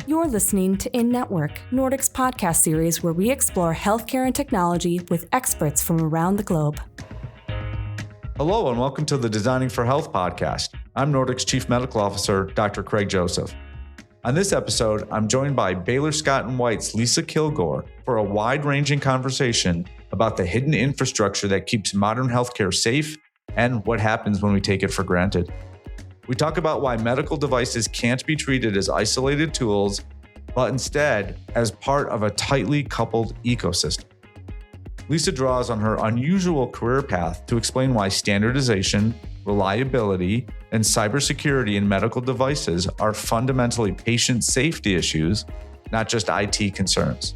You're listening to In Network, Nordic's podcast series where we explore healthcare and technology with experts from around the globe. Hello and welcome to the Designing for Health podcast. I'm Nordic's Chief Medical Officer, Dr. Craig Joseph. On this episode, I'm joined by Baylor Scott White's Lisa Kilgore for a wide-ranging conversation about the hidden infrastructure that keeps modern healthcare safe and what happens when we take it for granted. We talk about why medical devices can't be treated as isolated tools, but instead as part of a tightly coupled ecosystem. Lisa draws on her unusual career path to explain why standardization, reliability, and cybersecurity in medical devices are fundamentally patient safety issues, not just IT concerns.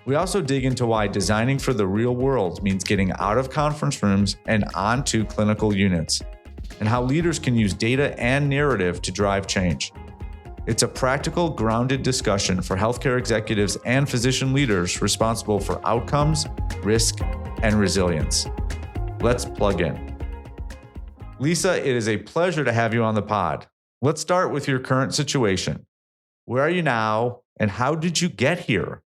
We also dig into why designing for the real world means getting out of conference rooms and onto clinical units, and how leaders can use data and narrative to drive change. It's a practical, grounded discussion for healthcare executives and physician leaders responsible for outcomes, risk, and resilience. Let's plug in. Lisa, it is a pleasure to have you on the pod. Let's start with your current situation. Where are you now, and how did you get here?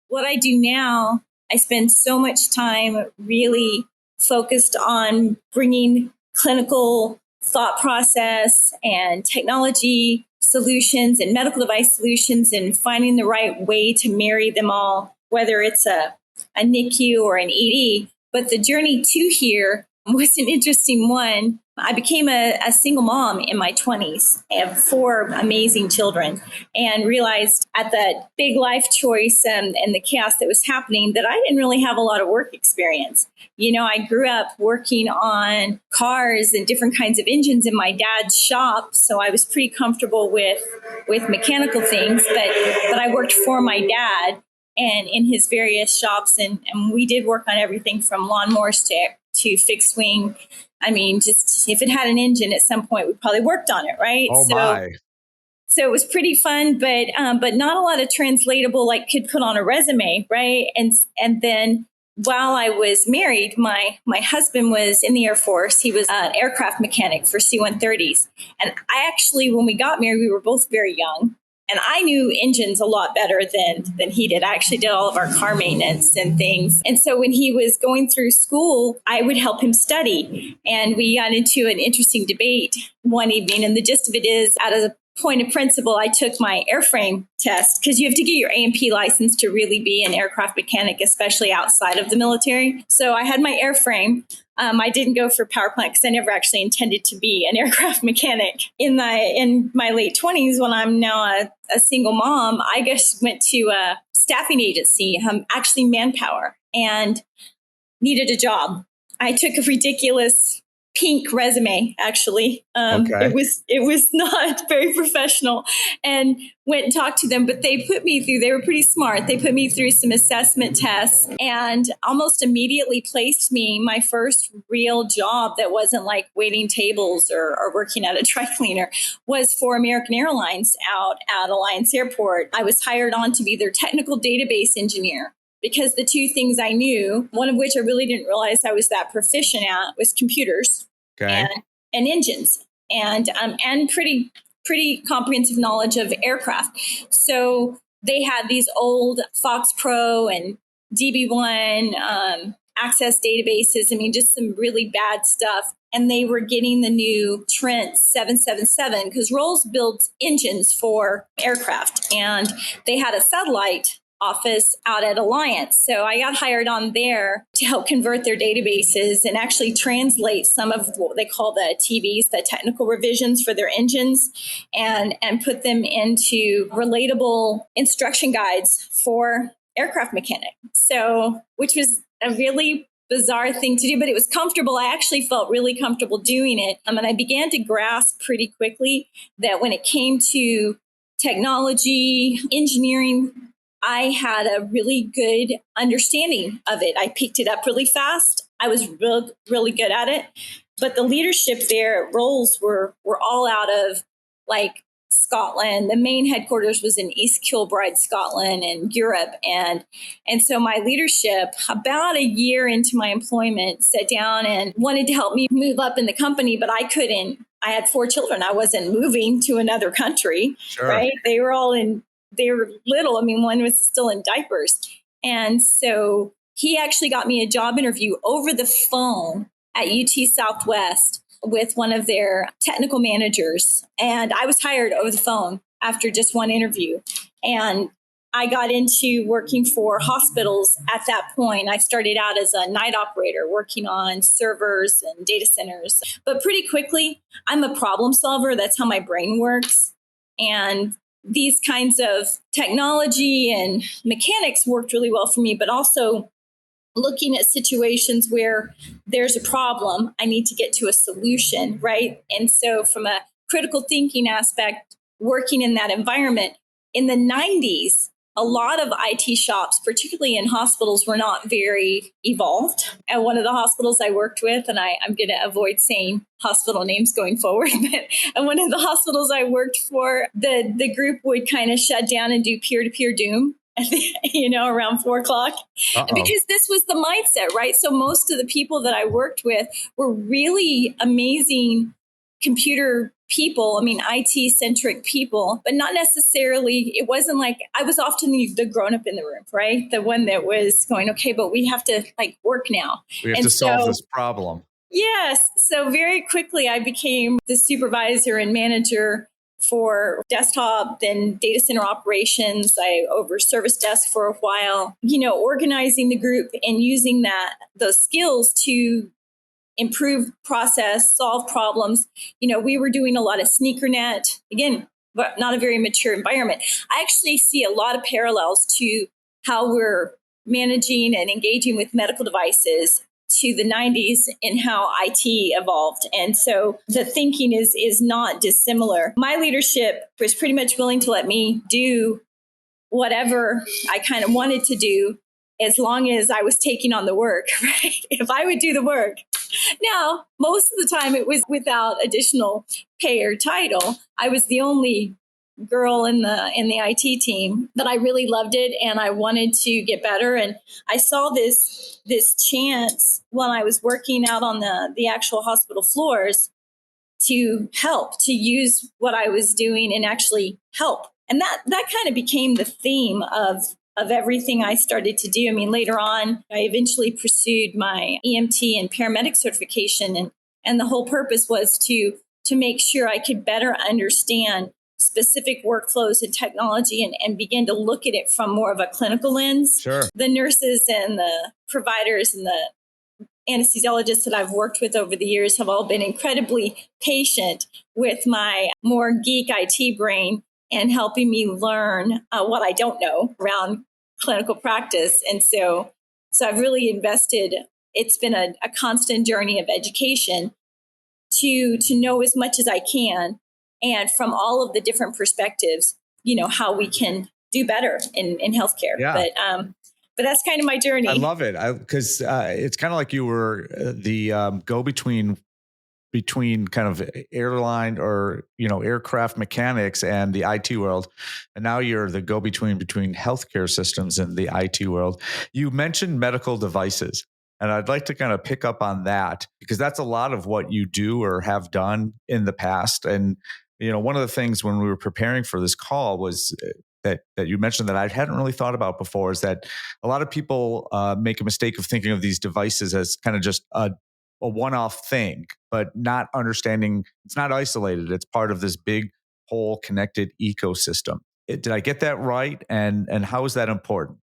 What I do now, I spend so much time really focused on bringing clinical thought process and technology solutions and medical device solutions and finding the right way to marry them all, whether it's a NICU or an ED. But the journey to here was an interesting one. I became a single mom in my 20s. I have 4 amazing children and realized at that big life choice and the chaos that was happening that I didn't really have a lot of work experience. You know, I grew up working on cars and different kinds of engines in my dad's shop, so I was pretty comfortable with mechanical things, but I worked for my dad and in his various shops, and we did work on everything from lawnmowers to fixed wing. I mean, just if it had an engine at some point, we probably worked on it, right? So it was pretty fun, but not a lot of translatable, like could put on a resume, right? And then while I was married, my husband was in the Air Force. He was an aircraft mechanic for C-130s. And I actually, when we got married, we were both very young. And I knew engines a lot better than he did. I actually did all of our car maintenance and things. And so when he was going through school, I would help him study. And we got into an interesting debate one evening. And the gist of it is, out of the point of principle, I took my airframe test because you have to get your A&P license to really be an aircraft mechanic, especially outside of the military. So I had my airframe. I didn't go for power plant because I never actually intended to be an aircraft mechanic. In my late 20s, when I'm now a single mom, I just went to a staffing agency, actually Manpower, and needed a job. I took a ridiculous pink resume, actually. Okay. It was not very professional, and went and talked to them, but they were pretty smart. They put me through some assessment tests and almost immediately placed me. My first real job that wasn't like waiting tables or working at a dry cleaner was for American Airlines out at Alliance Airport. I was hired on to be their technical database engineer, because the 2 things I knew, one of which I really didn't realize I was that proficient at, was computers and engines, and pretty comprehensive knowledge of aircraft. So they had these old Fox Pro and DB1 access databases. I mean, just some really bad stuff. And they were getting the new Trent 777 because Rolls builds engines for aircraft, and they had a satellite office out at Alliance. So I got hired on there to help convert their databases and actually translate some of what they call the TVs, the technical revisions for their engines, and put them into relatable instruction guides for aircraft mechanics. So, which was a really bizarre thing to do, but it was comfortable. I actually felt really comfortable doing it. And I began to grasp pretty quickly that when it came to technology, engineering, I had a really good understanding of it. I picked it up really fast. I was really good at it. But the leadership there at Rolls were all out of like Scotland. The main headquarters was in East Kilbride, Scotland, and Europe. And so my leadership, about a year into my employment, sat down and wanted to help me move up in the company, but I couldn't. I had 4 children. I wasn't moving to another country, Sure. right? They were all in they were little. I mean, one was still in diapers. And so he actually got me a job interview over the phone at UT Southwest with one of their technical managers. And I was hired over the phone after just one interview. And I got into working for hospitals at that point. I started out as a night operator working on servers and data centers. But pretty quickly, I'm a problem solver. That's how my brain works. And these kinds of technology and mechanics worked really well for me, but also looking at situations where there's a problem, I need to get to a solution, right? And so from a critical thinking aspect, working in that environment, in the 90s, a lot of IT shops, particularly in hospitals, were not very evolved. At one of the hospitals I worked with, and I'm going to avoid saying hospital names going forward, but at one of the hospitals I worked for, the group would kind of shut down and do peer-to-peer doom, around 4:00. Because this was the mindset, right? So most of the people that I worked with were really amazing computer people. I mean, IT centric people, but not necessarily, it wasn't like I was often the grown up in the room, right? The one that was going, okay, but we have to work now. We have to solve this problem. Yes. So very quickly I became the supervisor and manager for desktop, then data center operations. I over service desk for a while, organizing the group and using those skills to improve process, solve problems. We were doing a lot of sneaker net, again, but not a very mature environment. I actually see a lot of parallels to how we're managing and engaging with medical devices to the 90s and how IT evolved. And so the thinking is not dissimilar. My leadership was pretty much willing to let me do whatever I kind of wanted to do as long as I was taking on the work, right? If I would do the work. Now, most of the time it was without additional pay or title. I was the only girl in the IT team, but I really loved it and I wanted to get better. And I saw this chance when I was working out on the actual hospital floors to help, to use what I was doing and actually help. And that kind of became the theme of everything I started to do. I mean, later on, I eventually pursued my EMT and paramedic certification. And the whole purpose was to make sure I could better understand specific workflows and technology and begin to look at it from more of a clinical lens. Sure. The nurses and the providers and the anesthesiologists that I've worked with over the years have all been incredibly patient with my more geek IT brain and helping me learn what I don't know around clinical practice. And so I've really invested. It's been a constant journey of education to know as much as I can, and from all of the different perspectives, how we can do better in healthcare. Yeah. But that's kind of my journey. I love it because it's kind of like you were the go-between between kind of airline or, aircraft mechanics and the IT world. And now you're the go-between between healthcare systems and the IT world. You mentioned medical devices, and I'd like to kind of pick up on that because that's a lot of what you do or have done in the past. And, one of the things when we were preparing for this call was that you mentioned that I hadn't really thought about before is that a lot of people make a mistake of thinking of these devices as kind of just a one-off thing, but not understanding it's not isolated. It's part of this big whole connected ecosystem. Did I get that right? And how is that important?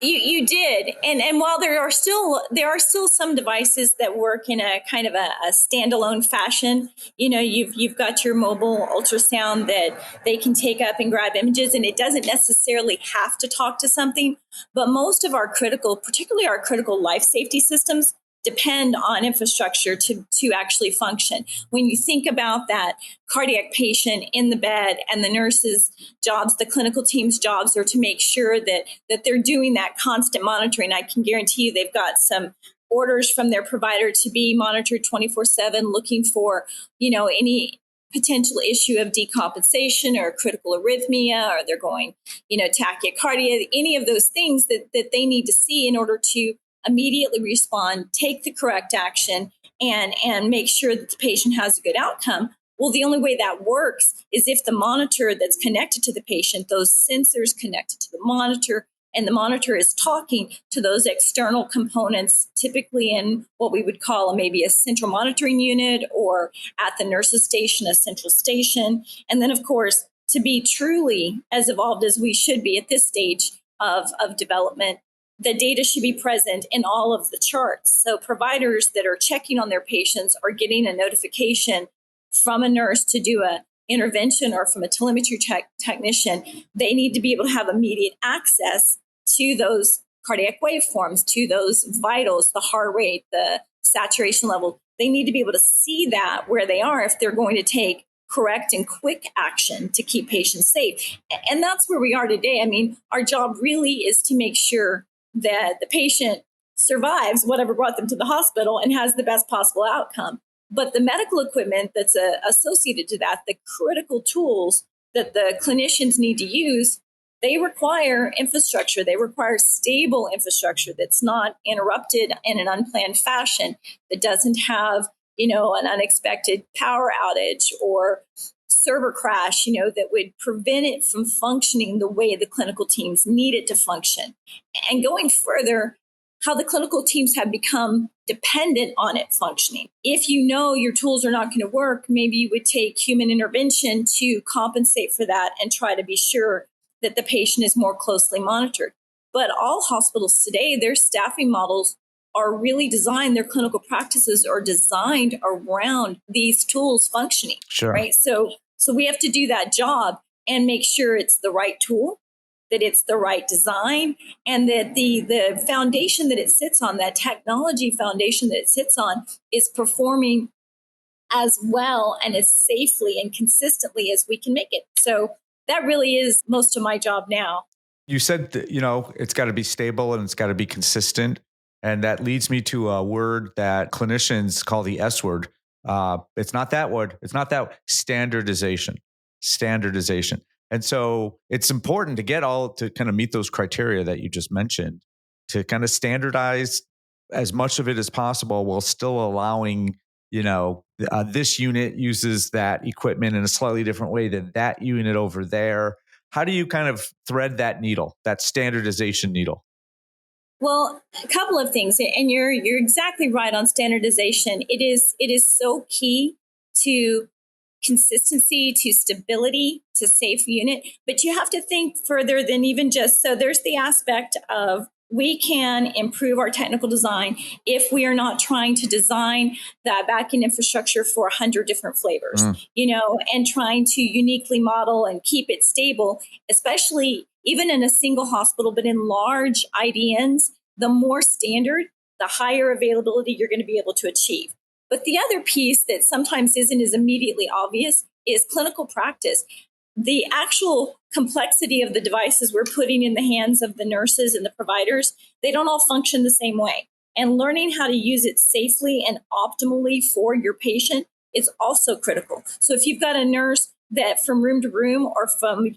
You did, and while there are still some devices that work in a kind of a standalone fashion. You've got your mobile ultrasound that they can take up and grab images, and it doesn't necessarily have to talk to something. But most of our particularly our critical life safety systems, depend on infrastructure to actually function. When you think about that cardiac patient in the bed and the nurses' jobs, the clinical team's jobs are to make sure that they're doing that constant monitoring. I can guarantee you they've got some orders from their provider to be monitored 24/7, looking for, any potential issue of decompensation or critical arrhythmia, or they're going, tachycardia, any of those things that they need to see in order to immediately respond, take the correct action, and make sure that the patient has a good outcome. Well, the only way that works is if the monitor that's connected to the patient, those sensors connected to the monitor, and the monitor is talking to those external components, typically in what we would call maybe a central monitoring unit, or at the nurse's station, a central station. And then, of course, to be truly as evolved as we should be at this stage of development, the data should be present in all of the charts. So providers that are checking on their patients are getting a notification from a nurse to do a intervention, or from a telemetry technician. They need to be able to have immediate access to those cardiac waveforms, to those vitals, the heart rate, the saturation level. They need to be able to see that where they are if they're going to take correct and quick action to keep patients safe. And that's where we are today. I mean, our job really is to make sure that the patient survives whatever brought them to the hospital and has the best possible outcome. But the medical equipment that's associated to that, the critical tools that the clinicians need to use, they require infrastructure. They require stable infrastructure that's not interrupted in an unplanned fashion, that doesn't have, an unexpected power outage or server crash, that would prevent it from functioning the way the clinical teams need it to function. And going further, how the clinical teams have become dependent on it functioning. If you know your tools are not going to work, maybe you would take human intervention to compensate for that and try to be sure that the patient is more closely monitored. But all hospitals today, their staffing models are really designed, their clinical practices are designed around these tools functioning. Sure. Right. So we have to do that job and make sure it's the right tool, that it's the right design, and that the foundation that it sits on, that technology foundation that it sits on, is performing as well and as safely and consistently as we can make it. So that really is most of my job now. You said that, it's got to be stable and it's got to be consistent. And that leads me to a word that clinicians call the S word. It's not that word. It's not that standardization. And so it's important to to kind of meet those criteria that you just mentioned, to kind of standardize as much of it as possible while still allowing, this unit uses that equipment in a slightly different way than that unit over there. How do you kind of thread that needle, that standardization needle? Well, a couple of things, and you're exactly right on standardization. It is so key to consistency, to stability, to safe unit. But you have to think further than even just, so there's the aspect of, we can improve our technical design if we are not trying to design that backend infrastructure for 100 different flavors, and trying to uniquely model and keep it stable, especially even in a single hospital, but in large IDNs, the more standard, the higher availability you're going to be able to achieve. But the other piece that sometimes isn't as immediately obvious is clinical practice. The actual complexity of the devices we're putting in the hands of the nurses and the providers, they don't all function the same way. And learning how to use it safely and optimally for your patient is also critical. So if you've got a nurse that from room to room or from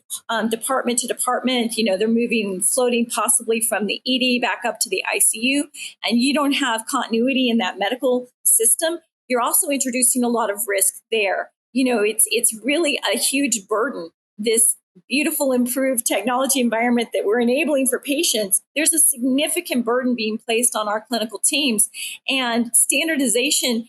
department to department, they're floating possibly from the ED back up to the ICU, and you don't have continuity in that medical system, you're also introducing a lot of risk there. It's really a huge burden, this beautiful improved technology environment that we're enabling for patients. There's a significant burden being placed on our clinical teams, and standardization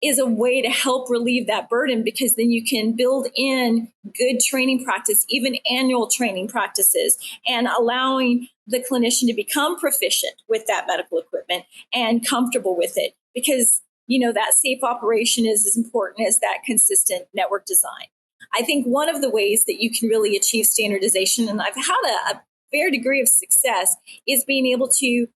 is a way to help relieve that burden, because then you can build in good training practice, even annual training practices, and allowing the clinician to become proficient with that medical equipment and comfortable with it, because that safe operation is as important as that consistent network design. I think one of the ways that you can really achieve standardization, and I've had a fair degree of success, is being able to,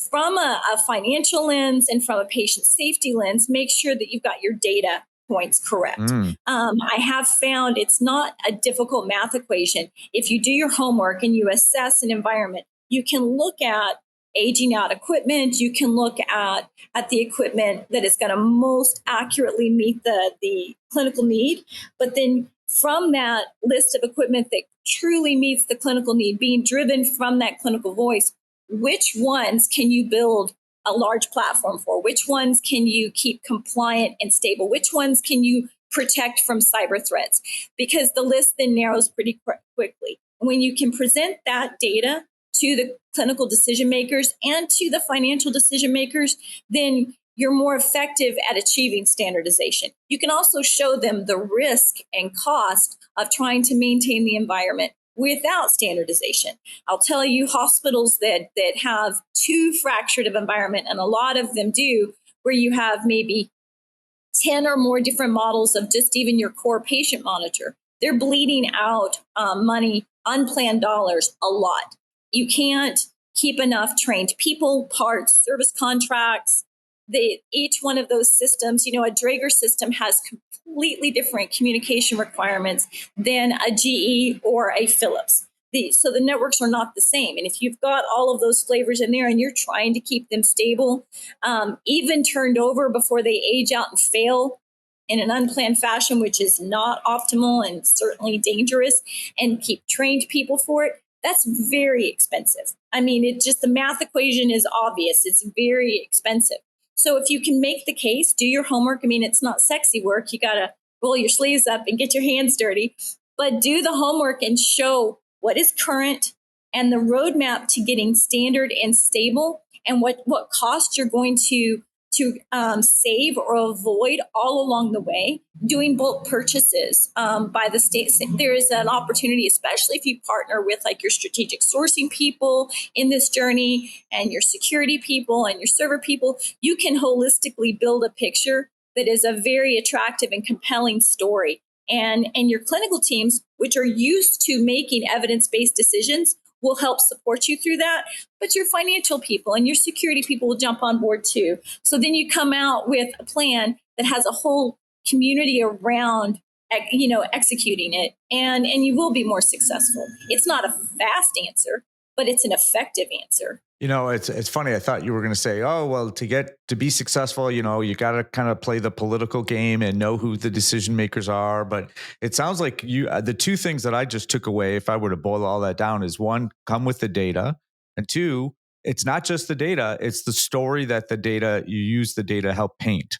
from a financial lens and from a patient safety lens, make sure that you've got your data points correct. I have found it's not a difficult math equation. If you do your homework and you assess an environment, you can look at aging out equipment. You can look at the equipment that is going to most accurately meet the clinical need. But then from that list of equipment that truly meets the clinical need, being driven from that clinical voice, which ones can you build a large platform for? Which ones can you keep compliant and stable? Which ones can you protect from cyber threats, because the list then narrows pretty quickly. When you can present that data to the clinical decision makers and to the financial decision makers, then you're more effective at achieving standardization. You can also show them the risk and cost of trying to maintain the environment without standardization. I'll tell you, hospitals that have too fractured of environment, and a lot of them do, where you have maybe 10 or more different models of just even your core patient monitor, they're bleeding out money, unplanned dollars a lot. You can't keep enough trained people, parts, service contracts. Each one of those systems, a Draeger system has completely different communication requirements than a GE or a Philips. So the networks are not the same. And if you've got all of those flavors in there and you're trying to keep them stable, even turned over before they age out and fail in an unplanned fashion, which is not optimal and certainly dangerous, and keep trained people for it, that's very expensive. I mean, the math equation is obvious. It's very expensive. So if you can make the case, do your homework. I mean, it's not sexy work. You got to roll your sleeves up and get your hands dirty, but do the homework and show what is current and the roadmap to getting standard and stable, and what cost you're going to save or avoid all along the way. Doing bulk purchases by the state. There is an opportunity, especially if you partner with like your strategic sourcing people in this journey and your security people and your server people, you can holistically build a picture that is a very attractive and compelling story. And your clinical teams, which are used to making evidence-based decisions, will help support you through that. But your financial people and your security people will jump on board too. So then you come out with a plan that has a whole community around, executing it, and you will be more successful. It's not a fast answer, but it's an effective answer. It's funny. I thought you were going to say, oh, well, to be successful, you got to kind of play the political game and know who the decision makers are. But it sounds like the two things that I just took away, if I were to boil all that down, is one, come with the data. And two, it's not just the data, it's the story that you use the data to help paint.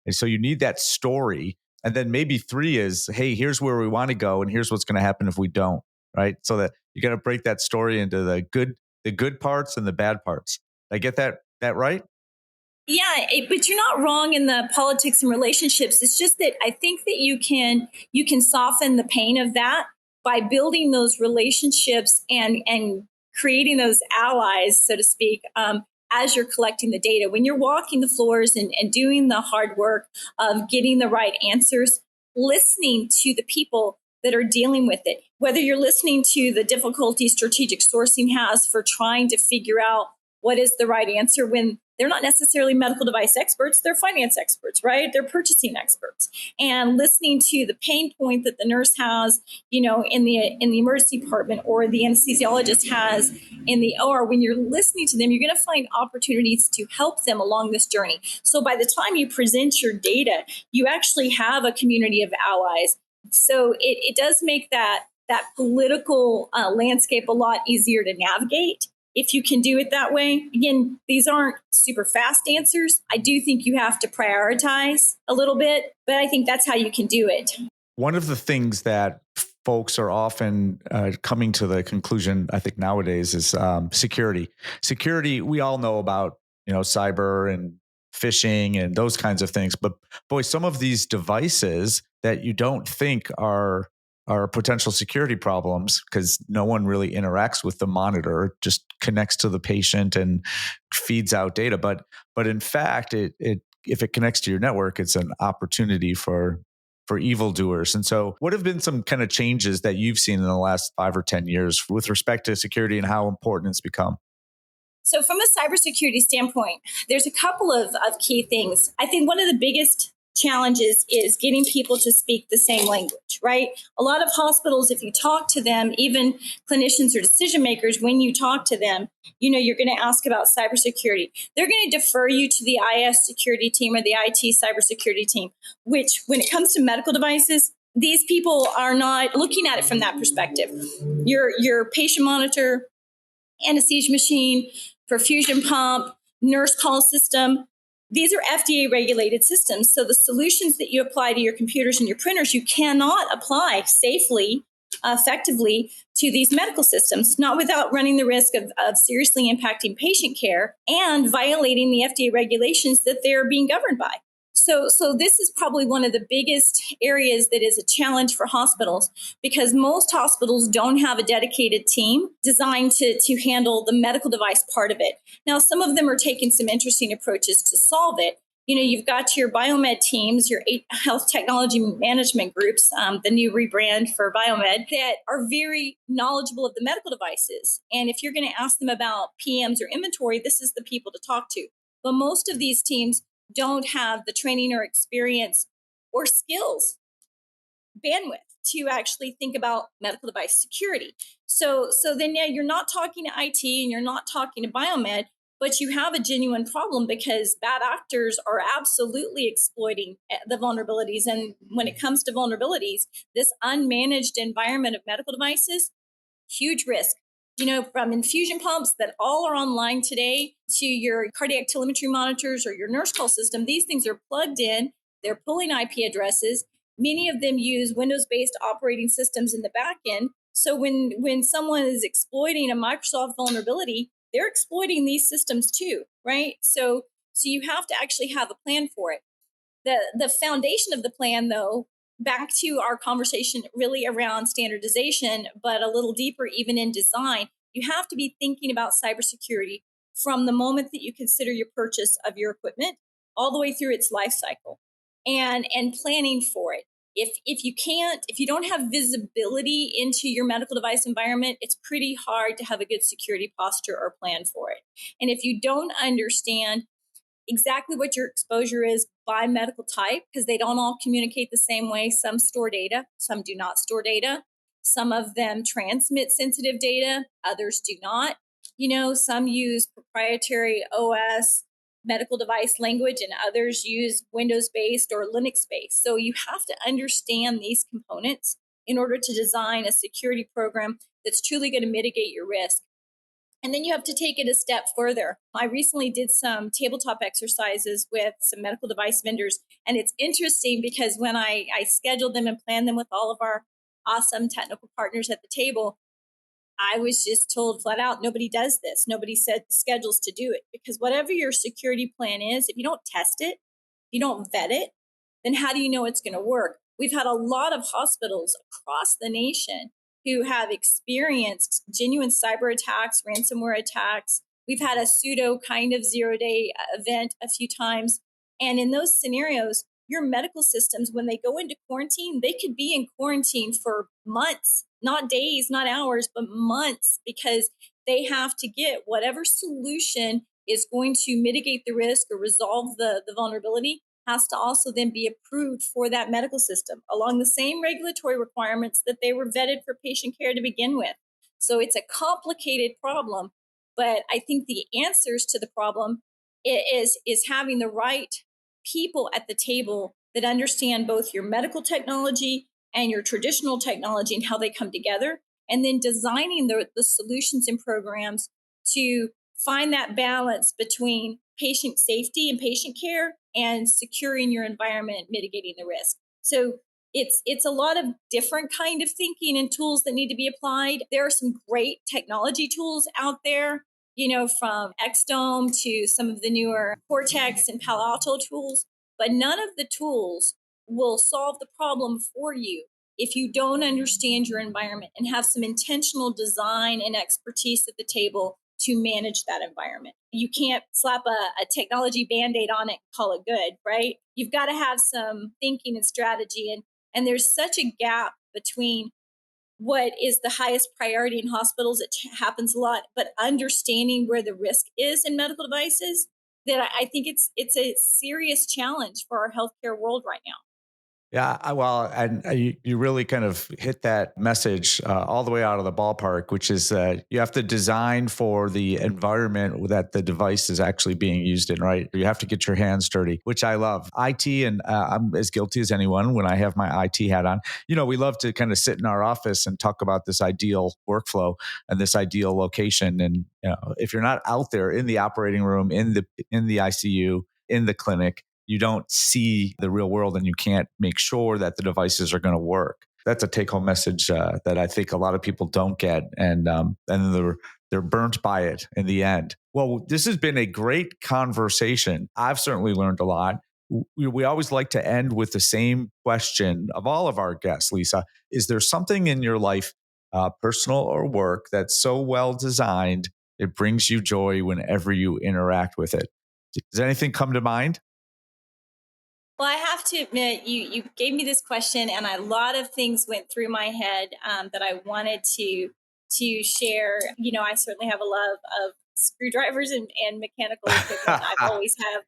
And so you need that story. And then maybe three is, hey, here's where we want to go. And here's what's going to happen if we don't. Right. So that you got to break that story into the good parts and the bad parts. Did I get that right? Yeah, but you're not wrong in the politics and relationships. It's just that I think that you can soften the pain of that by building those relationships and creating those allies, so to speak, as you're collecting the data. When you're walking the floors and doing the hard work of getting the right answers, listening to the people that are dealing with it, whether you're listening to the difficulty strategic sourcing has for trying to figure out what is the right answer when they're not necessarily medical device experts, they're finance experts, right? They're purchasing experts. And listening to the pain point that the nurse has, in the emergency department, or the anesthesiologist has in the OR, when you're listening to them, you're going to find opportunities to help them along this journey. So by the time you present your data, you actually have a community of allies. So it does make that political landscape a lot easier to navigate if you can do it that way. Again, these aren't super fast answers. I do think you have to prioritize a little bit, but I think that's how you can do it. One of the things that folks are often coming to the conclusion, I think nowadays, is security. Security, we all know about, cyber and phishing and those kinds of things. But boy, some of these devices that you don't think are potential security problems, because no one really interacts with the monitor, just connects to the patient and feeds out data. But in fact, if it connects to your network, it's an opportunity for evildoers. And so what have been some kind of changes that you've seen in the last 5 or 10 years with respect to security and how important it's become? So from a cybersecurity standpoint, there's a couple of key things. I think one of the biggest challenges is getting people to speak the same language, right? A lot of hospitals, if you talk to them, even clinicians or decision makers, when you talk to them, you're going to ask about cybersecurity. They're going to defer you to the IS security team or the IT cybersecurity team, which when it comes to medical devices, these people are not looking at it from that perspective. Your patient monitor, anesthesia machine, perfusion pump, nurse call system, these are FDA regulated systems. So the solutions that you apply to your computers and your printers, you cannot apply safely, effectively to these medical systems, not without running the risk of seriously impacting patient care and violating the FDA regulations that they're being governed by. So this is probably one of the biggest areas that is a challenge for hospitals, because most hospitals don't have a dedicated team designed to handle the medical device part of it. Now, some of them are taking some interesting approaches to solve it. You've got your biomed teams, your health technology management groups, the new rebrand for biomed, that are very knowledgeable of the medical devices. And if you're going to ask them about PMs or inventory, this is the people to talk to. But most of these teams don't have the training or experience or skills, bandwidth to actually think about medical device security. So then, yeah, you're not talking to IT and you're not talking to biomed, but you have a genuine problem because bad actors are absolutely exploiting the vulnerabilities. And when it comes to vulnerabilities, this unmanaged environment of medical devices, huge risk. From infusion pumps that all are online today to your cardiac telemetry monitors or your nurse call system, these things are plugged in, they're pulling IP addresses. Many of them use Windows-based operating systems in the back end. So when someone is exploiting a Microsoft vulnerability, they're exploiting these systems too, right? So you have to actually have a plan for it. The foundation of the plan, though, back to our conversation really around standardization, but a little deeper even in design, you have to be thinking about cybersecurity from the moment that you consider your purchase of your equipment all the way through its life cycle and planning for it. If you don't have visibility into your medical device environment, it's pretty hard to have a good security posture or plan for it. And if you don't understand exactly what your exposure is by medical type, because they don't all communicate the same way. Some store data, some do not store data. Some of them transmit sensitive data, others do not. Some use proprietary OS medical device language and others use Windows-based or Linux-based. So you have to understand these components in order to design a security program that's truly going to mitigate your risk. And then you have to take it a step further. I recently did some tabletop exercises with some medical device vendors. And it's interesting because when I scheduled them and planned them with all of our awesome technical partners at the table, I was just told flat out, nobody does this. Nobody set schedules to do it. Because whatever your security plan is, if you don't test it, you don't vet it, then how do you know it's going to work? We've had a lot of hospitals across the nation who have experienced genuine cyber attacks, ransomware attacks. We've had a pseudo kind of 0-day event a few times. And in those scenarios, your medical systems, when they go into quarantine, they could be in quarantine for months, not days, not hours, but months, because they have to get whatever solution is going to mitigate the risk or resolve the vulnerability has to also then be approved for that medical system along the same regulatory requirements that they were vetted for patient care to begin with. So it's a complicated problem, but I think the answers to the problem is having the right people at the table that understand both your medical technology and your traditional technology and how they come together, and then designing the solutions and programs to find that balance between patient safety and patient care and securing your environment, mitigating the risk. So it's a lot of different kind of thinking and tools that need to be applied. There are some great technology tools out there, from Xdome to some of the newer Cortex and Palo Alto tools, but none of the tools will solve the problem for you if you don't understand your environment and have some intentional design and expertise at the table to manage that environment. You can't slap a technology Band-Aid on it and call it good, right? You've got to have some thinking and strategy. And there's such a gap between what is the highest priority in hospitals. It happens a lot, but understanding where the risk is in medical devices, that I think it's a serious challenge for our healthcare world right now. Yeah, and you really kind of hit that message all the way out of the ballpark, which is that you have to design for the environment that the device is actually being used in, right? You have to get your hands dirty, which I love. IT, and I'm as guilty as anyone when I have my IT hat on. We love to kind of sit in our office and talk about this ideal workflow and this ideal location. And if you're not out there in the operating room, in the ICU, in the clinic, you don't see the real world and you can't make sure that the devices are going to work. That's a take-home message that I think a lot of people don't get, and they're burnt by it in the end. Well, this has been a great conversation. I've certainly learned a lot. We always like to end with the same question of all of our guests, Lisa. Is there something in your life, personal or work, that's so well designed it brings you joy whenever you interact with it? Does anything come to mind? Well, I have to admit, you gave me this question, and a lot of things went through my head that I wanted to share. I certainly have a love of screwdrivers and mechanical equipment. I've always have,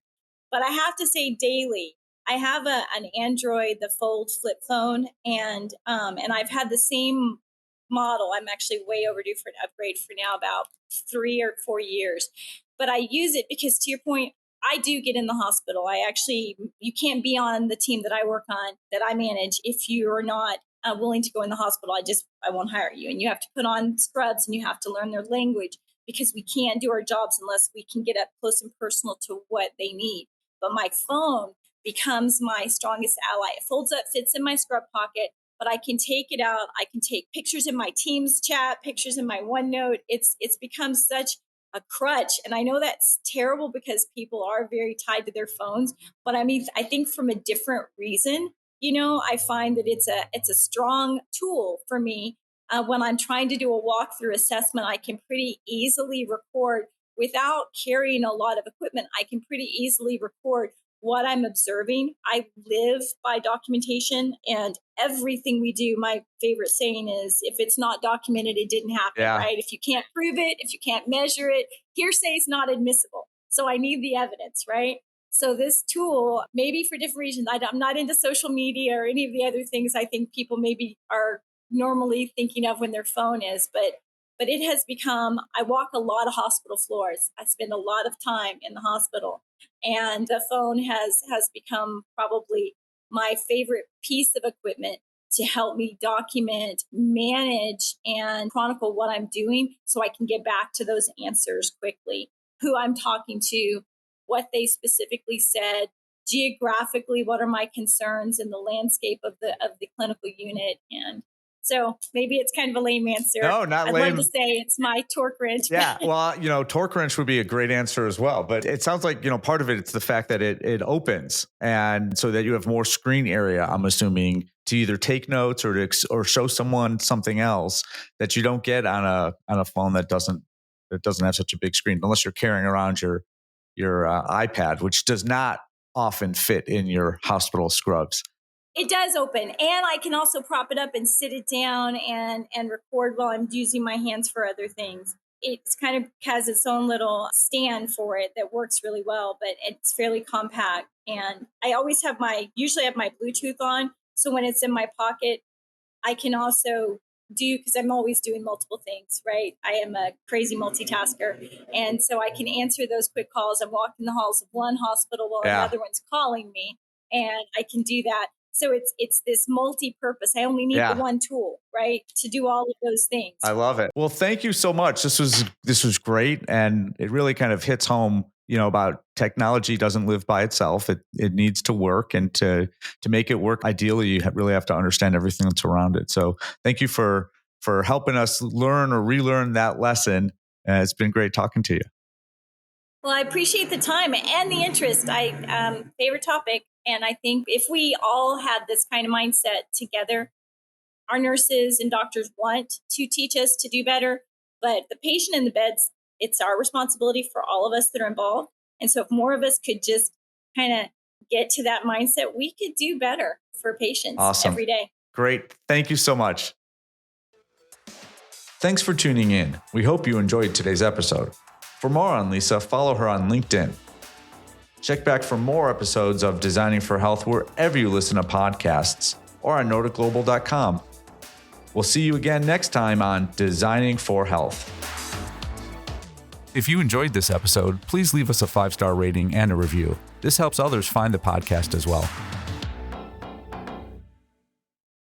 but I have to say, daily, I have an Android, the Fold flip phone, and I've had the same model. I'm actually way overdue for an upgrade for now about 3 or 4 years, but I use it because, to your point, I do get in the hospital. You can't be on the team that I work on, that I manage, if you're not willing to go in the hospital. I won't hire you. And you have to put on scrubs and you have to learn their language, because we can't do our jobs unless we can get up close and personal to what they need. But my phone becomes my strongest ally. It folds up, fits in my scrub pocket, but I can take it out. I can take pictures in my Teams chat, pictures in my OneNote. It's become such a crutch. And I know that's terrible because people are very tied to their phones, but I think from a different reason. I find that it's a strong tool for me. When I'm trying to do a walkthrough assessment, I can pretty easily record without carrying a lot of equipment. I can pretty easily record what I'm observing. I live by documentation, and everything we do, my favorite saying is, if it's not documented, it didn't happen, right? If you can't prove it, if you can't measure it, hearsay is not admissible. So I need the evidence, right? So this tool, maybe for different reasons, I'm not into social media or any of the other things I think people maybe are normally thinking of when their phone is, but it has become, I walk a lot of hospital floors. I spend a lot of time in the hospital, and the phone has become probably my favorite piece of equipment to help me document, manage, and chronicle what I'm doing so I can get back to those answers quickly, who I'm talking to, what they specifically said, geographically, what are my concerns in the landscape of the clinical unit. And so maybe it's kind of a lame answer. No, not lame. I'd love to say it's my torque wrench. Yeah, well, torque wrench would be a great answer as well. But it sounds like, part of it's the fact that it opens, and so that you have more screen area, I'm assuming, to either take notes or show someone something else that you don't get on a phone that doesn't have such a big screen, unless you're carrying around your iPad, which does not often fit in your hospital scrubs. It does open, and I can also prop it up and sit it down and record while I'm using my hands for other things. It's kind of has its own little stand for it that works really well, but it's fairly compact. And I usually have my Bluetooth on, so when it's in my pocket, I can also because I'm always doing multiple things, right? I am a crazy multitasker. And so I can answer those quick calls. I'm walking the halls of one hospital while another one's calling me, and I can do that. So it's this multi-purpose. I only need the one tool, right, to do all of those things. I love it. Well, thank you so much. This was great, and it really kind of hits home, about technology doesn't live by itself. It needs to work, and to make it work, ideally, you really have to understand everything that's around it. So, thank you for helping us learn or relearn that lesson. It's been great talking to you. Well, I appreciate the time and the interest. Favorite topic. And I think if we all had this kind of mindset together, our nurses and doctors want to teach us to do better, but the patient in the beds, it's our responsibility for all of us that are involved. And so if more of us could just kind of get to that mindset, we could do better for patients every day. Great. Thank you so much. Thanks for tuning in. We hope you enjoyed today's episode. For more on Lisa, follow her on LinkedIn. Check back for more episodes of Designing for Health wherever you listen to podcasts or on nordicglobal.com. We'll see you again next time on Designing for Health. If you enjoyed this episode, please leave us a 5-star rating and a review. This helps others find the podcast as well.